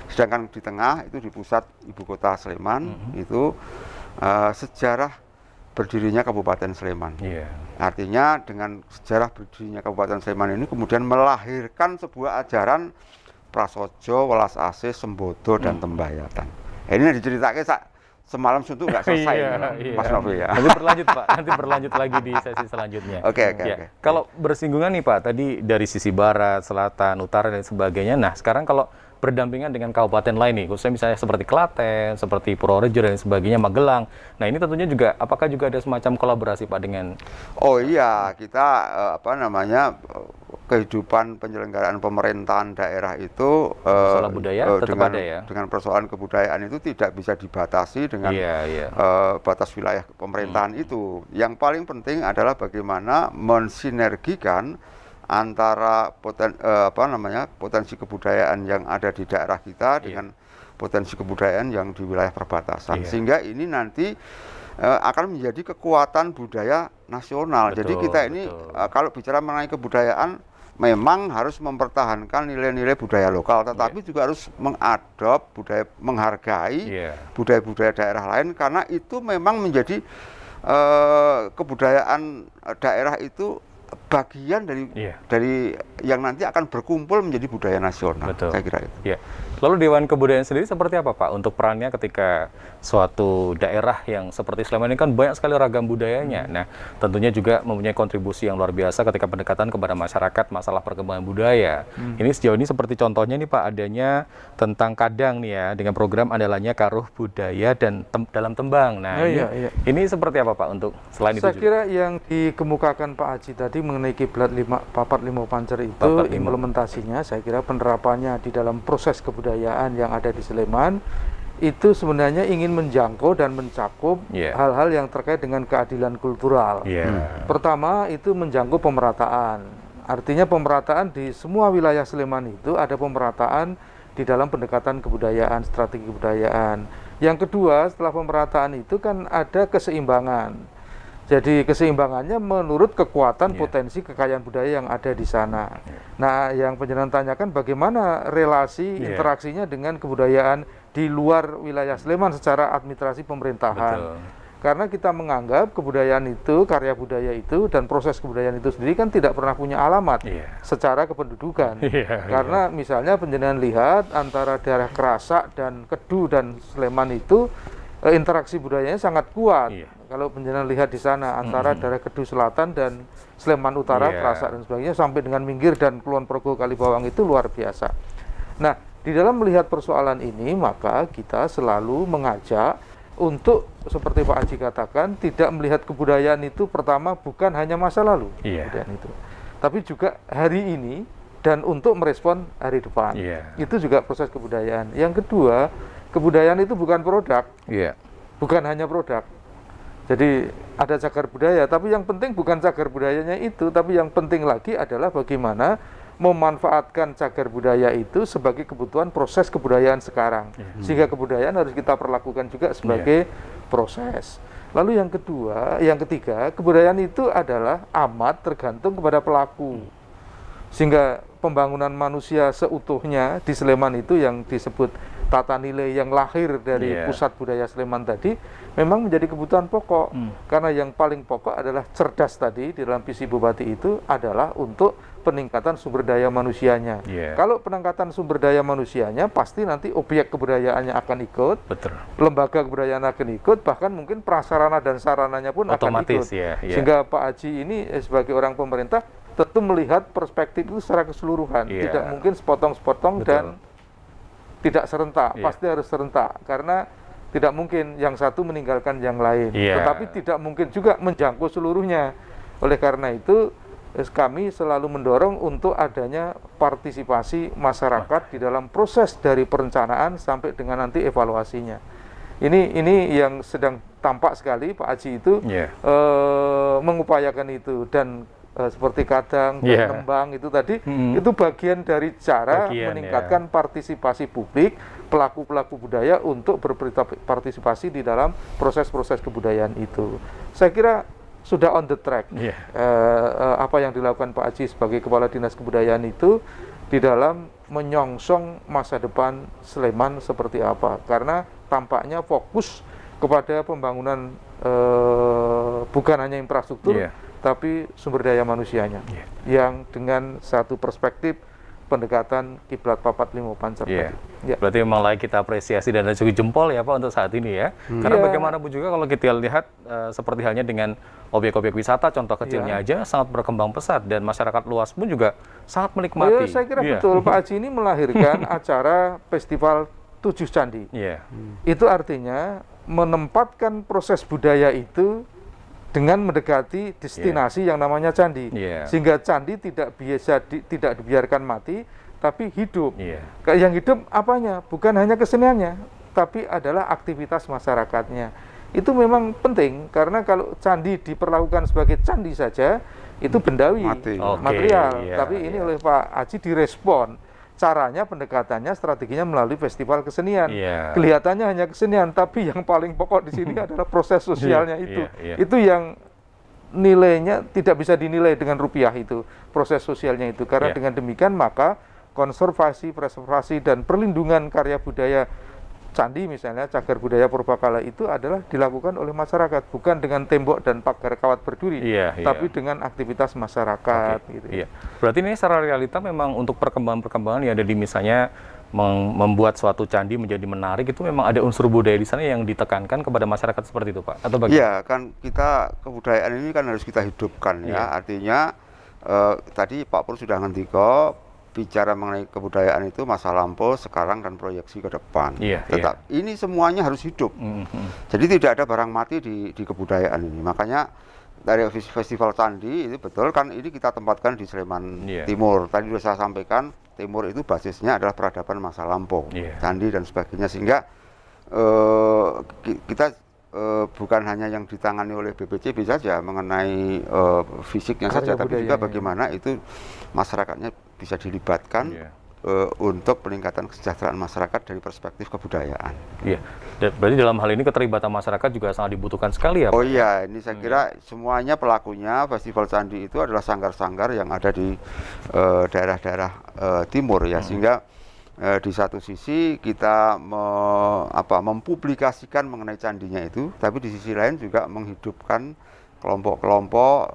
Sedangkan di tengah itu di pusat ibu kota Sleman itu sejarah berdirinya Kabupaten Sleman. Artinya dengan sejarah berdirinya Kabupaten Sleman ini kemudian melahirkan sebuah ajaran Prasojo, Welas Asih, Sembodo, dan Tembayatan. Ini diceritakan semalam suntuk nggak selesai, Mas Novi ya. Nanti berlanjut Pak, nanti berlanjut lagi di sesi selanjutnya. Oke. Kalau bersinggungan nih Pak, tadi dari sisi barat, selatan, utara dan sebagainya. Nah, sekarang kalau berdampingan dengan kabupaten lain nih, khususnya misalnya seperti Klaten, seperti Purworejo dan sebagainya, Magelang. Nah, ini tentunya juga, apakah juga ada semacam kolaborasi Pak dengan? Oh iya, kita kehidupan penyelenggaraan pemerintahan daerah itu persoalan budaya tetap ada ya. Dengan persoalan kebudayaan itu tidak bisa dibatasi dengan batas wilayah pemerintahan itu. Yang paling penting adalah bagaimana mensinergikan antara potensi kebudayaan yang ada di daerah kita dengan potensi kebudayaan yang di wilayah perbatasan, sehingga ini nanti akan menjadi kekuatan budaya nasional. Jadi kita ini kalau bicara mengenai kebudayaan memang harus mempertahankan nilai-nilai budaya lokal, tetapi juga harus mengadop budaya, menghargai budaya-budaya daerah lain, karena itu memang menjadi kebudayaan daerah itu bagian dari yang nanti akan berkumpul menjadi budaya nasional. Saya kira itu. Lalu Dewan Kebudayaan sendiri seperti apa Pak untuk perannya ketika suatu daerah yang seperti Sleman ini kan banyak sekali ragam budayanya. Nah, tentunya juga mempunyai kontribusi yang luar biasa ketika pendekatan kepada masyarakat masalah perkembangan budaya. Ini sejauh ini seperti contohnya nih Pak, adanya tentang Kadang nih ya, dengan program andalannya Karuh Budaya dan dalam Tembang. Nah, ini seperti apa Pak untuk selain itu? Saya kira yang dikemukakan Pak Haji tadi mengenai kiblat papat lima pancer itu implementasinya, saya kira penerapannya di dalam proses kebudayaan yang ada di Sleman itu sebenarnya ingin menjangkau dan mencakup hal-hal yang terkait dengan keadilan kultural. Pertama itu menjangkau pemerataan. Artinya pemerataan di semua wilayah Sleman itu ada pemerataan di dalam pendekatan kebudayaan, strategi kebudayaan. Yang kedua, setelah pemerataan itu kan ada keseimbangan. Jadi keseimbangannya menurut kekuatan potensi kekayaan budaya yang ada di sana. Nah, yang penjenengan tanyakan bagaimana relasi interaksinya dengan kebudayaan di luar wilayah Sleman secara administrasi pemerintahan. Karena kita menganggap kebudayaan itu, karya budaya itu, dan proses kebudayaan itu sendiri kan tidak pernah punya alamat secara kependudukan. Karena misalnya penjenengan lihat antara daerah Kerasak dan Kedu dan Sleman itu interaksi budayanya sangat kuat. Kalau penjenengan lihat di sana antara daerah Kedu Selatan dan Sleman Utara, Kerasak dan sebagainya, sampai dengan Minggir dan Kulon Progo Kalibawang itu luar biasa. Nah, di dalam melihat persoalan ini, maka kita selalu mengajak untuk seperti Pak Haji katakan, tidak melihat kebudayaan itu pertama bukan hanya masa lalu, itu, tapi juga hari ini dan untuk merespon hari depan. Itu juga proses kebudayaan. Yang kedua, kebudayaan itu bukan produk, bukan hanya produk. Jadi ada cagar budaya, tapi yang penting bukan cagar budayanya itu, tapi yang penting lagi adalah bagaimana memanfaatkan cagar budaya itu sebagai kebutuhan proses kebudayaan sekarang. Sehingga kebudayaan harus kita perlakukan juga sebagai proses. Lalu yang ketiga, kebudayaan itu adalah amat tergantung kepada pelaku. Sehingga pembangunan manusia seutuhnya di Sleman itu yang disebut tata nilai yang lahir dari pusat budaya Sleman tadi memang menjadi kebutuhan pokok. Karena yang paling pokok adalah cerdas tadi di dalam visi Bupati itu adalah untuk peningkatan sumber daya manusianya. Kalau peningkatan sumber daya manusianya, pasti nanti objek kebudayaannya akan ikut, lembaga kebudayaan akan ikut, bahkan mungkin prasarana dan sarananya pun otomatis akan ikut. Sehingga Pak Haji ini sebagai orang pemerintah tentu melihat perspektif itu secara keseluruhan, tidak mungkin sepotong-sepotong dan tidak serentak, pasti harus serentak, karena tidak mungkin yang satu meninggalkan yang lain, tetapi tidak mungkin juga menjangkau seluruhnya. Oleh karena itu, kami selalu mendorong untuk adanya partisipasi masyarakat di dalam proses dari perencanaan sampai dengan nanti evaluasinya. Ini yang sedang tampak sekali Pak Haji itu mengupayakan itu, dan seperti Kadang, Nembang itu tadi, itu bagian dari cara meningkatkan partisipasi publik, pelaku-pelaku budaya untuk berpartisipasi di dalam proses-proses kebudayaan itu. Saya kira sudah on the track. Apa yang dilakukan Pak Haji sebagai Kepala Dinas Kebudayaan itu di dalam menyongsong masa depan Sleman seperti apa. Karena tampaknya fokus kepada pembangunan bukan hanya infrastruktur, tapi sumber daya manusianya yang dengan satu perspektif pendekatan kiblat papat limo pancer. Berarti memang layak kita apresiasi dan acungi jempol ya Pak untuk saat ini ya. Karena bagaimanapun juga kalau kita lihat seperti halnya dengan objek-objek wisata, contoh kecilnya aja sangat berkembang pesat dan masyarakat luas pun juga sangat menikmati. Saya kira betul Pak Haji ini melahirkan acara Festival 7 Candi. Itu artinya menempatkan proses budaya itu dengan mendekati destinasi yang namanya candi, sehingga candi tidak dibiarkan mati, tapi hidup. Yang hidup apanya? Bukan hanya keseniannya, tapi adalah aktivitas masyarakatnya. Itu memang penting, karena kalau candi diperlakukan sebagai candi saja, itu bendawi, material. Tapi ini oleh Pak Haji direspon. Caranya, pendekatannya, strateginya melalui festival kesenian. Kelihatannya hanya kesenian, tapi yang paling pokok di sini adalah proses sosialnya itu. Itu yang nilainya tidak bisa dinilai dengan rupiah itu, proses sosialnya itu. Karena dengan demikian maka konservasi, preservasi, dan perlindungan karya budaya candi misalnya, cagar budaya purbakala itu adalah dilakukan oleh masyarakat, bukan dengan tembok dan pagar kawat berduri, tapi dengan aktivitas masyarakat. Berarti ini secara realita memang untuk perkembangan-perkembangan yang ada di misalnya membuat suatu candi menjadi menarik, itu memang ada unsur budaya di sana yang ditekankan kepada masyarakat seperti itu Pak? Atau bagaimana? Iya, kan kita kebudayaan ini kan harus kita hidupkan ya. Artinya tadi Pak Pur sudah ngendiko, bicara mengenai kebudayaan itu masa lampau, sekarang, dan proyeksi ke depan. Tetap ini semuanya harus hidup. Jadi tidak ada barang mati di kebudayaan ini. Makanya dari Festival Candi itu betul kan, ini kita tempatkan di Sleman Timur. Tadi sudah saya sampaikan, Timur itu basisnya adalah peradaban masa lampau, candi dan sebagainya. Sehingga kita bukan hanya yang ditangani oleh BPCB saja mengenai fisiknya saja, tapi juga bagaimana itu masyarakatnya bisa dilibatkan untuk peningkatan kesejahteraan masyarakat dari perspektif kebudayaan. Berarti dalam hal ini keterlibatan masyarakat juga sangat dibutuhkan sekali ya Pak? Oh iya, ini saya kira semuanya pelakunya Festival Candi itu adalah sanggar-sanggar yang ada di daerah-daerah timur ya, sehingga di satu sisi kita mempublikasikan mengenai candinya itu, tapi di sisi lain juga menghidupkan kelompok-kelompok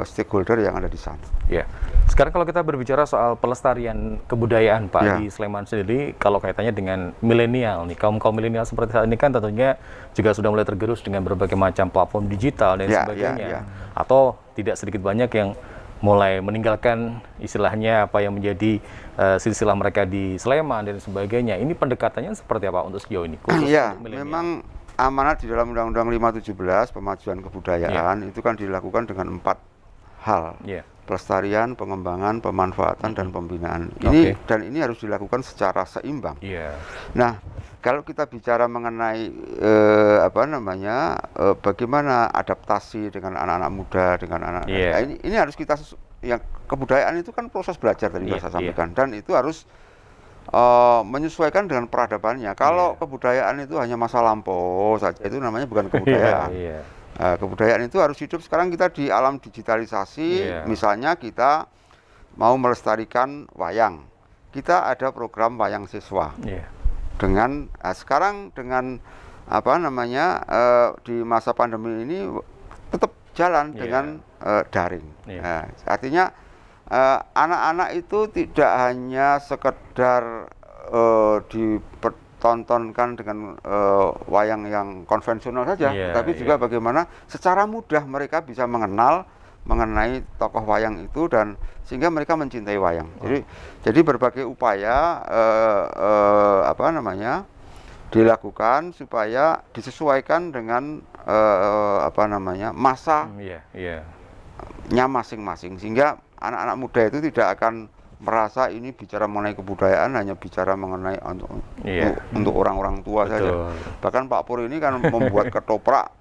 stakeholder yang ada di sana. Ya. Sekarang kalau kita berbicara soal pelestarian kebudayaan Pak di Sleman sendiri, kalau kaitannya dengan milenial nih, kaum milenial seperti saat ini kan tentunya juga sudah mulai tergerus dengan berbagai macam platform digital dan sebagainya. Atau tidak sedikit banyak yang mulai meninggalkan istilahnya apa yang menjadi silsilah mereka di Sleman dan sebagainya. Ini pendekatannya seperti apa untuk sejauh ini? Iya, memang amanat di dalam Undang-Undang 517 pemajuan kebudayaan itu kan dilakukan dengan 4 hal. Pelestarian, pengembangan, pemanfaatan, dan pembinaan. Ini harus dilakukan secara seimbang. Nah, kalau kita bicara mengenai bagaimana adaptasi dengan anak-anak muda, dengan anak ini harus kita kebudayaan itu kan proses belajar tadi saya sampaikan, dan itu harus menyesuaikan dengan peradabannya. Kalau kebudayaan itu hanya masa lampau saja, itu namanya bukan kebudayaan. Kebudayaan itu harus hidup. Sekarang kita di alam digitalisasi, misalnya kita mau melestarikan wayang, kita ada program wayang siswa. Dengan sekarang dengan di masa pandemi ini tetap jalan dengan daring. Artinya anak-anak itu tidak hanya sekedar ditontonkan dengan wayang yang konvensional saja, tapi juga bagaimana secara mudah mereka bisa mengenal mengenai tokoh wayang itu, dan sehingga mereka mencintai wayang. Jadi berbagai upaya dilakukan supaya disesuaikan dengan masanya masing-masing, sehingga anak-anak muda itu tidak akan merasa ini bicara mengenai kebudayaan hanya bicara mengenai untuk orang-orang tua saja. Bahkan Pak Pur ini kan membuat ketoprak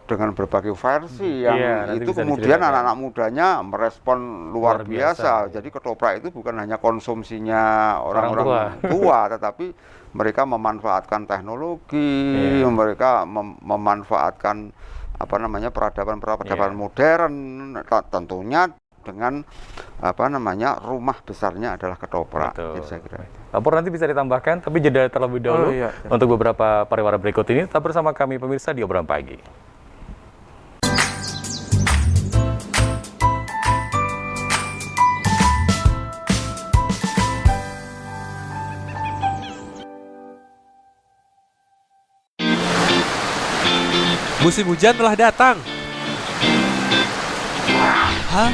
dengan berbagai versi yang itu kemudian anak-anak mudanya merespon luar biasa. Jadi ketoprak itu bukan hanya konsumsinya orang-orang tua, tetapi mereka memanfaatkan teknologi, mereka memanfaatkan peradaban modern, tentunya dengan rumah besarnya adalah ketoprak. Jadi saya kira. Pak Pur nanti bisa ditambahkan, tapi jeda terlebih dahulu untuk beberapa pariwara berikut ini. Tetap bersama kami pemirsa di Obrolan Pagi. Musim hujan telah datang. Hah?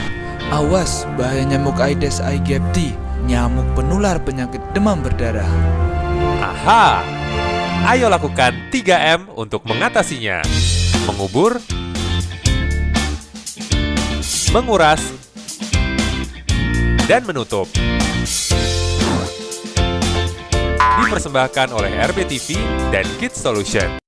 Awas, bahaya nyamuk Aedes aegypti, nyamuk penular penyakit demam berdarah. Aha! Ayo lakukan 3M untuk mengatasinya. Mengubur, menguras, dan menutup. Dipersembahkan oleh RBTV dan Kids Solution.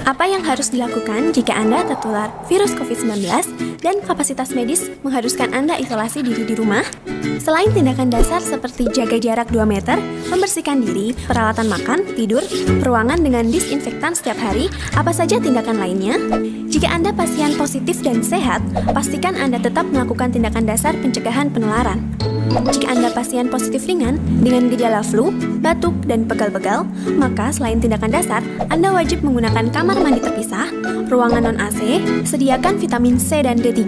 Apa yang harus dilakukan jika Anda tertular virus COVID-19 dan kapasitas medis mengharuskan Anda isolasi diri di rumah? Selain tindakan dasar seperti jaga jarak 2 meter, membersihkan diri, peralatan makan, tidur, ruangan dengan disinfektan setiap hari, apa saja tindakan lainnya? Jika Anda pasien positif dan sehat, pastikan Anda tetap melakukan tindakan dasar pencegahan penularan. Jika Anda pasien positif ringan dengan gejala flu, batuk, dan pegal-pegal, maka selain tindakan dasar, Anda wajib menggunakan kamar mandi terpisah, ruangan non-AC, sediakan vitamin C dan D3,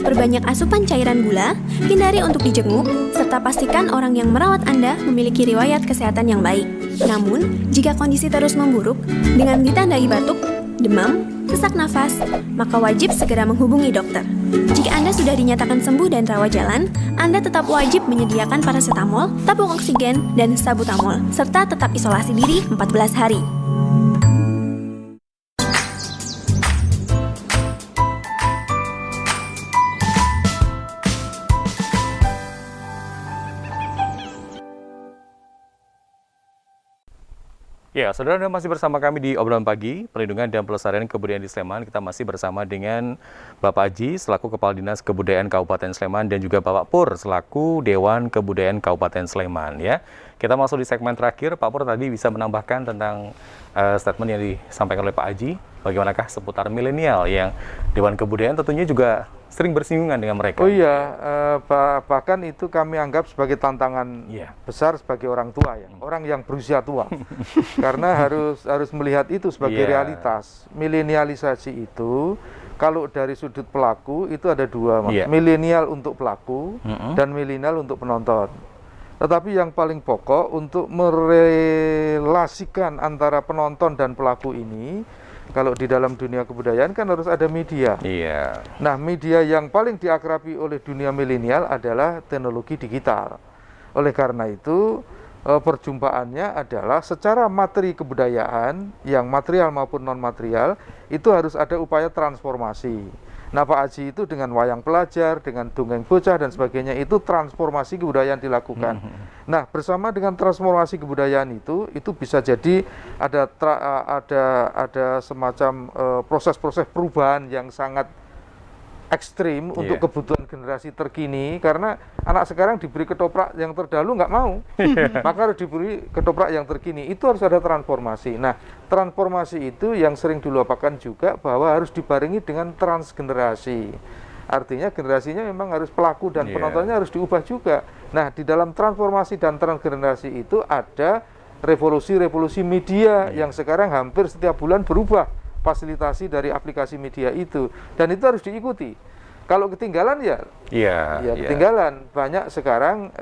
perbanyak asupan cairan gula, hindari untuk dijenguk, serta pastikan orang yang merawat Anda memiliki riwayat kesehatan yang baik. Namun, jika kondisi terus memburuk, dengan ditandai batuk, demam, sesak nafas, maka wajib segera menghubungi dokter. Jika Anda sudah dinyatakan sembuh dan rawat jalan, Anda tetap wajib menyediakan paracetamol, tabung oksigen, dan sabutamol, serta tetap isolasi diri 14 hari. Ya, saudara, Anda masih bersama kami di Obrolan Pagi, Perlindungan dan Pelestarian Kebudayaan di Sleman. Kita masih bersama dengan Bapak Haji selaku Kepala Dinas Kebudayaan Kabupaten Sleman dan juga Bapak Pur selaku Dewan Kebudayaan Kabupaten Sleman. Ya, kita masuk di segmen terakhir. Pak Pur tadi bisa menambahkan tentang statement yang disampaikan oleh Pak Haji. Bagaimanakah seputar milenial yang Dewan Kebudayaan tentunya juga sering bersinggungan dengan mereka. Oh iya, bahkan itu kami anggap sebagai tantangan besar sebagai orang tua ya, orang yang berusia tua. Karena harus melihat itu sebagai realitas. Milenialisasi itu kalau dari sudut pelaku itu ada dua, milenial untuk pelaku dan milenial untuk penonton. Tetapi yang paling pokok untuk merelasikan antara penonton dan pelaku ini, kalau di dalam dunia kebudayaan kan harus ada media. Iya. Nah, media yang paling diakrabi oleh dunia milenial adalah teknologi digital. Oleh karena itu, perjumpaannya adalah secara materi kebudayaan, yang material maupun non-material, itu harus ada upaya transformasi. Nah, Pak Haji itu dengan wayang pelajar, dengan dongeng bocah dan sebagainya, itu transformasi kebudayaan dilakukan. Nah, bersama dengan transformasi kebudayaan itu bisa jadi ada semacam proses-proses perubahan yang sangat ekstrim untuk kebutuhan generasi terkini, karena anak sekarang diberi ketoprak yang terdahulu nggak mau, maka harus diberi ketoprak yang terkini. Itu harus ada transformasi. Nah, transformasi itu yang sering dilupakan juga bahwa harus dibarengi dengan transgenerasi. Artinya generasinya memang harus pelaku dan penontonnya harus diubah juga. Nah, di dalam transformasi dan transgenerasi itu ada revolusi-revolusi media yang sekarang hampir setiap bulan berubah fasilitasi dari aplikasi media itu, dan itu harus diikuti. Kalau ketinggalan ketinggalan. Banyak sekarang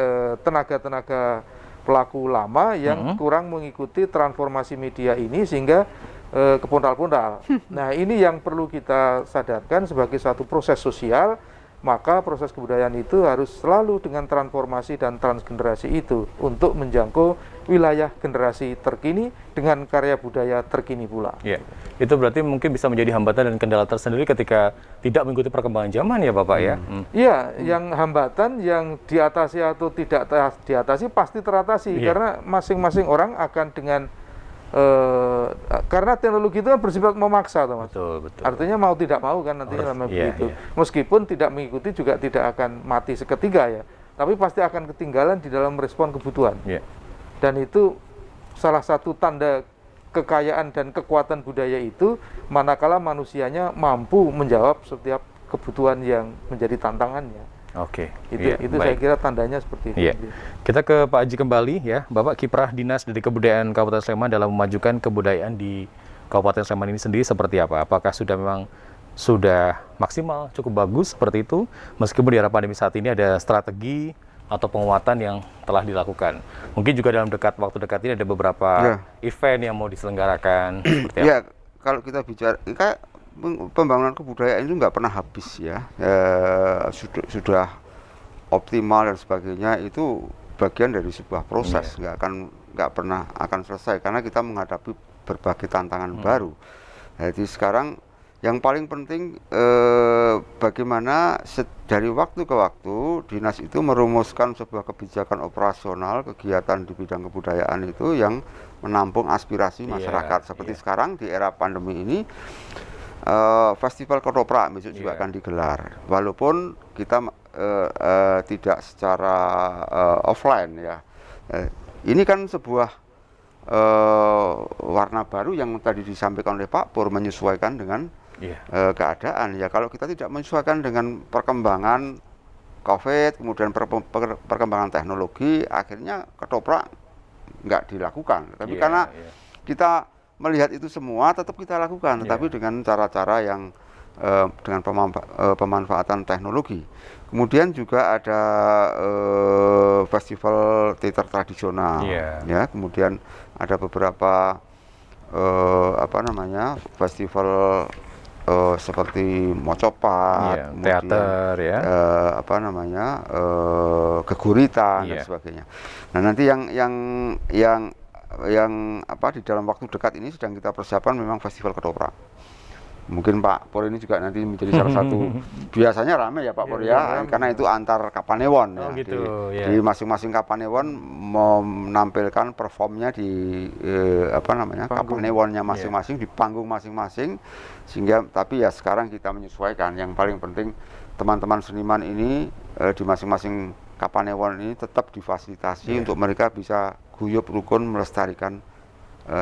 tenaga-tenaga pelaku lama yang kurang mengikuti transformasi media ini sehingga kepondal-pondal. Nah, ini yang perlu kita sadarkan sebagai satu proses sosial. Maka proses kebudayaan itu harus selalu dengan transformasi dan transgenerasi itu untuk menjangkau wilayah generasi terkini dengan karya budaya terkini pula. Ya, itu berarti mungkin bisa menjadi hambatan dan kendala tersendiri ketika tidak mengikuti perkembangan zaman ya Bapak ya? Iya, yang hambatan yang diatasi atau tidak diatasi pasti teratasi, karena masing-masing orang akan dengan karena teknologi itu kan bersifat memaksa, Mas. Betul. Artinya mau tidak mau kan nantinya begitu. Meskipun tidak mengikuti juga tidak akan mati seketika ya, tapi pasti akan ketinggalan di dalam merespon kebutuhan. Dan itu salah satu tanda kekayaan dan kekuatan budaya itu, manakala manusianya mampu menjawab setiap kebutuhan yang menjadi tantangannya. Oke, itu saya kira tandanya seperti itu. Kita ke Pak Haji kembali ya, Bapak kiprah Dinas dari Kebudayaan Kabupaten Sleman dalam memajukan kebudayaan di Kabupaten Sleman ini sendiri seperti apa? Apakah sudah maksimal, cukup bagus seperti itu? Meskipun di era pandemi saat ini ada strategi atau penguatan yang telah dilakukan. Mungkin juga dalam waktu dekat ini ada beberapa event yang mau diselenggarakan. Seperti apa? Kalau kita bicara pembangunan kebudayaan itu nggak pernah habis ya, sudah optimal dan sebagainya, itu bagian dari sebuah proses, nggak pernah akan selesai karena kita menghadapi berbagai tantangan baru. Jadi sekarang yang paling penting bagaimana dari waktu ke waktu dinas itu merumuskan sebuah kebijakan operasional kegiatan di bidang kebudayaan itu yang menampung aspirasi masyarakat. Seperti sekarang di era pandemi ini, Festival Ketoprak besok juga akan digelar, walaupun kita tidak secara offline ya. Ini kan sebuah warna baru yang tadi disampaikan oleh Pak Pur, menyesuaikan dengan keadaan ya. Kalau kita tidak menyesuaikan dengan perkembangan COVID, kemudian perkembangan teknologi, akhirnya ketoprak nggak dilakukan. Tapi karena kita melihat itu semua, tetap kita lakukan, tetapi dengan cara-cara yang dengan pemanfaatan teknologi. Kemudian juga ada festival teater tradisional, ya. Kemudian ada beberapa festival seperti mocopat, teater, geguritan dan sebagainya. Nah, nanti yang di dalam waktu dekat ini sedang kita persiapkan memang festival ketoprak. Mungkin Pak Pur ini juga nanti menjadi salah satu, biasanya ramai ya Pak Pur ya, karena itu antar Kapanewon ya. Gitu, di masing-masing Kapanewon menampilkan performnya di Kapanewonnya masing-masing, di panggung masing-masing, sehingga tapi ya sekarang kita menyesuaikan. Yang paling penting teman-teman seniman ini di masing-masing Kapanewon ini tetap difasilitasi untuk mereka bisa guyup rukun melestarikan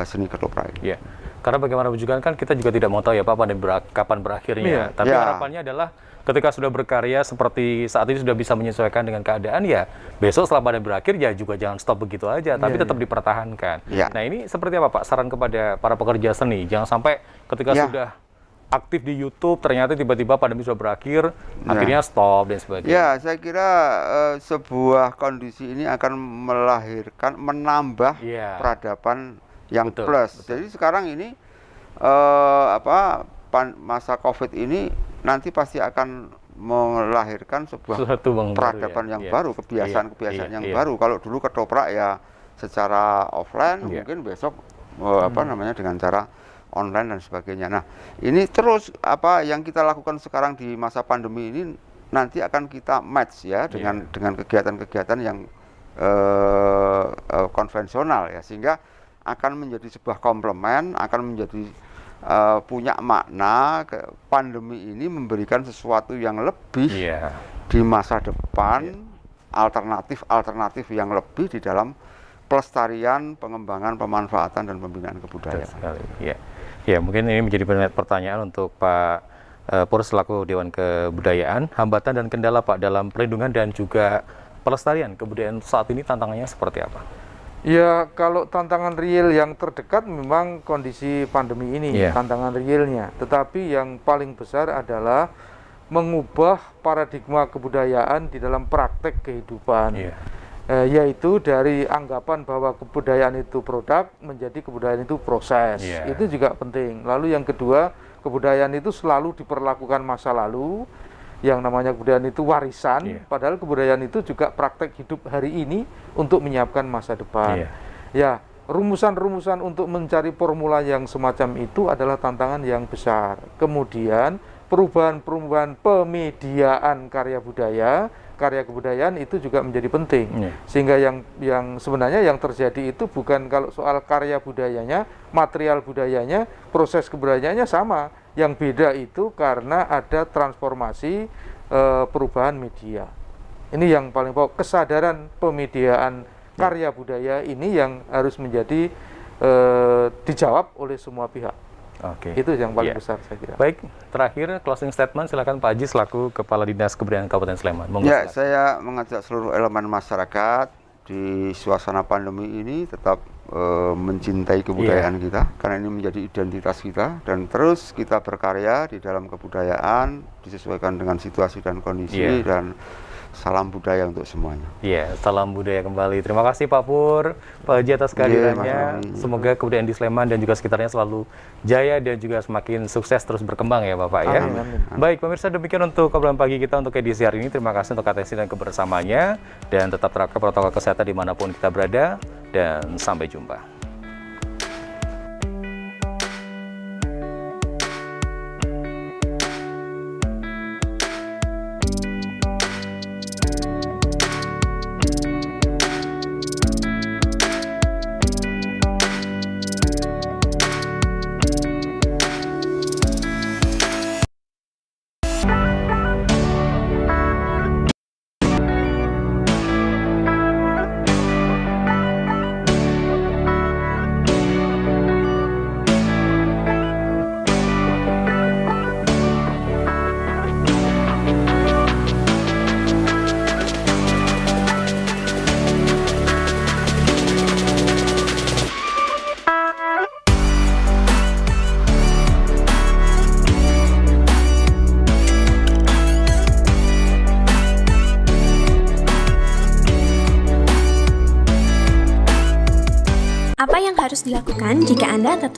seni ketoprak. Iya. Karena bagaimanapun juga kan kita juga tidak mau tahu ya Pak kapan berakhirnya. Tapi harapannya adalah ketika sudah berkarya seperti saat ini sudah bisa menyesuaikan dengan keadaan, ya besok setelah pandemi berakhir ya juga jangan stop begitu aja, tapi tetap dipertahankan. Nah ini seperti apa Pak saran kepada para pekerja seni? Jangan sampai ketika sudah aktif di YouTube ternyata tiba-tiba pandemi sudah berakhir, akhirnya stop dan sebagainya. Ya, saya kira sebuah kondisi ini akan menambah peradaban yang plus. Jadi sekarang ini masa COVID ini nanti pasti akan melahirkan sebuah peradaban yang baru, kebiasaan-kebiasaan yang baru. Kalau dulu ketoprak ya secara offline, mungkin besok dengan cara online dan sebagainya. Nah, ini terus yang kita lakukan sekarang di masa pandemi ini nanti akan kita match ya dengan kegiatan-kegiatan yang konvensional ya, sehingga akan menjadi sebuah komplement, akan menjadi punya makna. Pandemi ini memberikan sesuatu yang lebih di masa depan, alternatif yang lebih di dalam pelestarian, pengembangan, pemanfaatan dan pembinaan kebudayaan. Ya, mungkin ini menjadi pertanyaan untuk Pak Pur selaku Dewan Kebudayaan, hambatan dan kendala Pak dalam perlindungan dan juga pelestarian kebudayaan saat ini, tantangannya seperti apa? Ya, kalau tantangan real yang terdekat memang kondisi pandemi ini, tantangan realnya. Tetapi yang paling besar adalah mengubah paradigma kebudayaan di dalam praktek kehidupan. Yaitu dari anggapan bahwa kebudayaan itu produk menjadi kebudayaan itu proses. Itu juga penting. Lalu yang kedua, kebudayaan itu selalu diperlakukan masa lalu. Yang namanya kebudayaan itu warisan, padahal kebudayaan itu juga praktek hidup hari ini untuk menyiapkan masa depan. Ya, rumusan-rumusan untuk mencari formula yang semacam itu adalah tantangan yang besar. Kemudian perubahan-perubahan pemediaan karya kebudayaan itu juga menjadi penting. Sehingga yang sebenarnya yang terjadi itu bukan kalau soal karya budayanya, material budayanya, proses kebudayaannya sama. Yang beda itu karena ada transformasi perubahan media. Ini yang paling pokok, kesadaran pemediaan karya budaya ini yang harus menjadi dijawab oleh semua pihak. Itu yang paling besar saya kira. Baik, terakhir closing statement silakan Pak Haji selaku Kepala Dinas Kebudayaan Kabupaten Sleman. Saya mengajak seluruh elemen masyarakat di suasana pandemi ini tetap mencintai kebudayaan kita, karena ini menjadi identitas kita, dan terus kita berkarya di dalam kebudayaan disesuaikan dengan situasi dan kondisi, dan salam budaya untuk semuanya. Salam budaya kembali. Terima kasih Pak Pur, Pak Haji atas kehadirannya. Semoga kebudayaan di Sleman dan juga sekitarnya selalu jaya dan juga semakin sukses terus berkembang ya Bapak ya. Baik pemirsa, demikian untuk obrolan pagi kita untuk edisi hari ini. Terima kasih untuk atensi dan kebersamaannya, dan tetap terapkan protokol kesehatan dimanapun kita berada, dan sampai jumpa. Apa yang harus dilakukan jika Anda tertular